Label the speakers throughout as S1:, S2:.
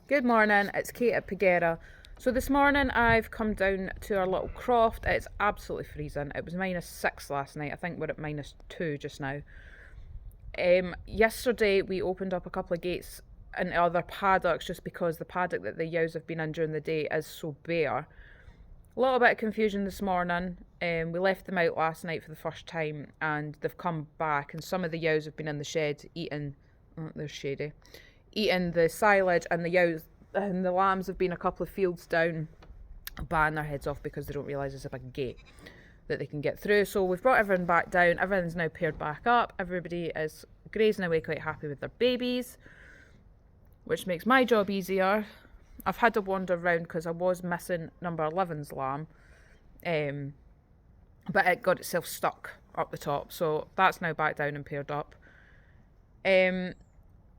S1: Good morning, it's Kate at Pagera. So this morning I've come down to our little croft. It's absolutely freezing. It was -6 last night. I think we're at -2 just now. Yesterday we opened up a couple of gates in other paddocks just because the paddock that the ewes have been in during the day is so bare. A little bit of confusion this morning. We left them out last night for the first time and they've come back, and some of the ewes have been in the shed eating, there's Shady, eating the silage, and the ewes and the lambs have been a couple of fields down banging their heads off because they don't realise there's a big gate that they can get through. So we've brought everything back down, everything's now paired back up, everybody is grazing away quite happy with their babies, which makes my job easier. I've had to wander around because I was missing number 11's lamb, but it got itself stuck up the top, so that's now back down and paired up.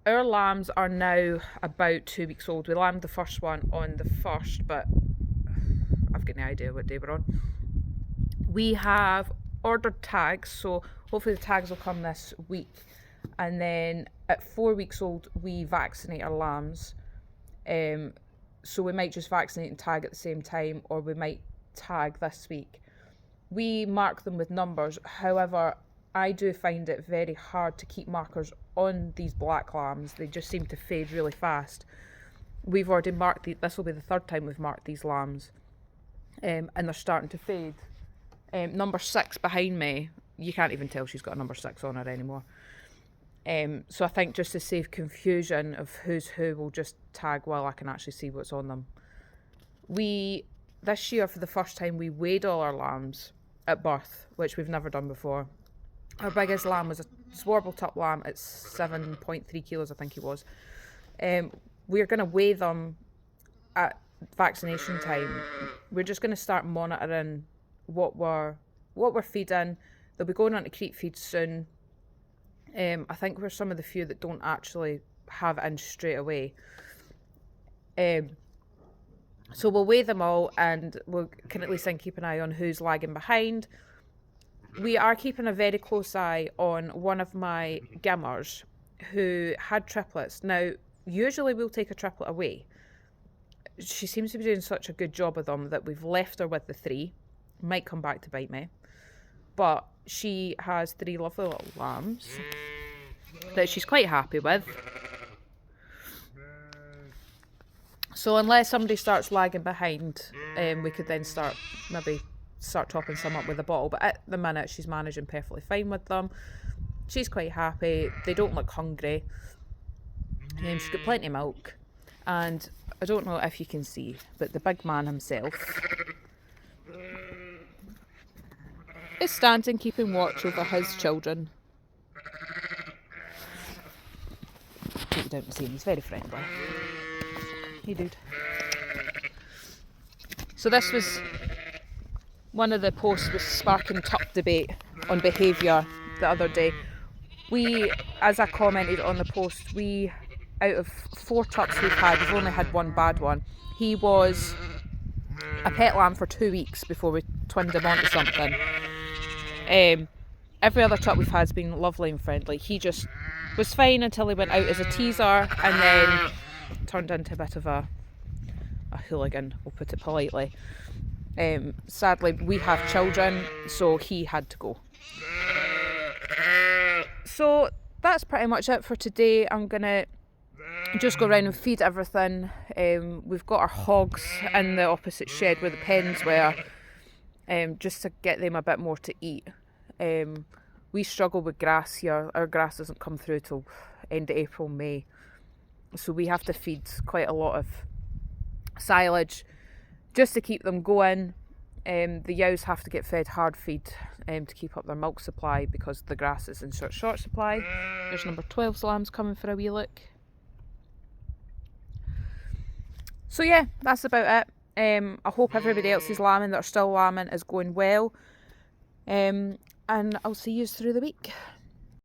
S1: Our lambs are now about 2 weeks old. We lambed the first one on the 1st, but I've got no idea what day we're on. We have ordered tags, so hopefully the tags will come this week. And then at 4 weeks old, we vaccinate our lambs. So we might just vaccinate and tag at the same time, or we might tag this week. We mark them with numbers. However, I do find it very hard to keep markers on these black lambs. They just seem to fade really fast. We've already marked this will be the 3rd time we've marked these lambs, and they're starting to fade. Number 6 behind me, you can't even tell she's got a number 6 on her anymore. So I think just to save confusion of who's who, we'll just tag while I can actually see what's on them. This year for the first time we weighed all our lambs at birth, which we've never done before. Our biggest lamb was a Zwartble top lamb at 7.3 kilos, I think he was. We're going to weigh them at vaccination time. We're just going to start monitoring what we're feeding. They'll be going on to creep feed soon. I think we're some of the few that don't actually have it in straight away. So we'll weigh them all, and we can at least then keep an eye on who's lagging behind. We are keeping a very close eye on one of my gimmers who had triplets. Now, usually we'll take a triplet away. She seems to be doing such a good job of them that we've left her with the 3. Might come back to bite me. But she has 3 lovely little lambs that she's quite happy with. So unless somebody starts lagging behind, we could then start topping some up with a bottle. But at the minute, she's managing perfectly fine with them. She's quite happy. They don't look hungry. She's got plenty of milk. And I don't know if you can see, but the big man himself is standing keeping watch over his children. Take you down to see him. He's very friendly. Hey, dude. So this was one of the posts was sparking tough debate on behaviour the other day. We, as I commented on the post, out of 4 tups we've only had 1 bad one. He was a pet lamb for 2 weeks before we twinned him onto something. Every other tup we've had has been lovely and friendly. He just was fine until he went out as a teaser and then turned into a bit of a hooligan, we'll put it politely. Sadly, we have children, so he had to go. So that's pretty much it for today. I'm going to just go around and feed everything. We've got our hogs in the opposite shed where the pens were, just to get them a bit more to eat. We struggle with grass here. Our grass doesn't come through till end of April, May. So we have to feed quite a lot of silage just to keep them going. The ewes have to get fed hard feed to keep up their milk supply because the grass is in short supply. There's number 12's lambs coming for a wee look. So yeah, that's about it. I hope everybody else's lambing that are still lambing is going well. And I'll see you through the week.